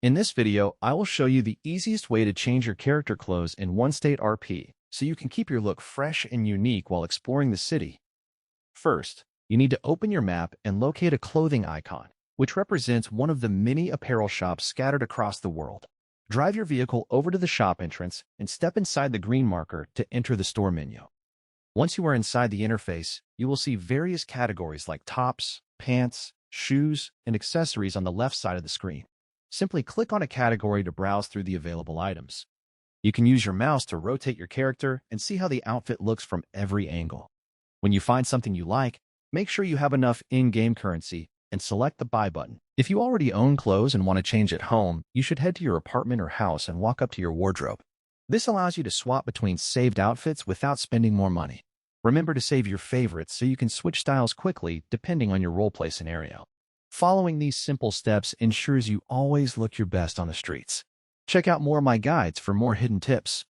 In this video, I will show you the easiest way to change your character clothes in OneState RP so you can keep your look fresh and unique while exploring the city. First, you need to open your map and locate a clothing icon, which represents one of the many apparel shops scattered across the world. Drive your vehicle over to the shop entrance and step inside the green marker to enter the store menu. Once you are inside the interface, you will see various categories like tops, pants, shoes, and accessories on the left side of the screen. Simply click on a category to browse through the available items. You can use your mouse to rotate your character and see how the outfit looks from every angle. When you find something you like, make sure you have enough in-game currency and select the Buy button. If you already own clothes and want to change at home, you should head to your apartment or house and walk up to your wardrobe. This allows you to swap between saved outfits without spending more money. Remember to save your favorites so you can switch styles quickly depending on your roleplay scenario. Following these simple steps ensures you always look your best on the streets. Check out more of my guides for more hidden tips.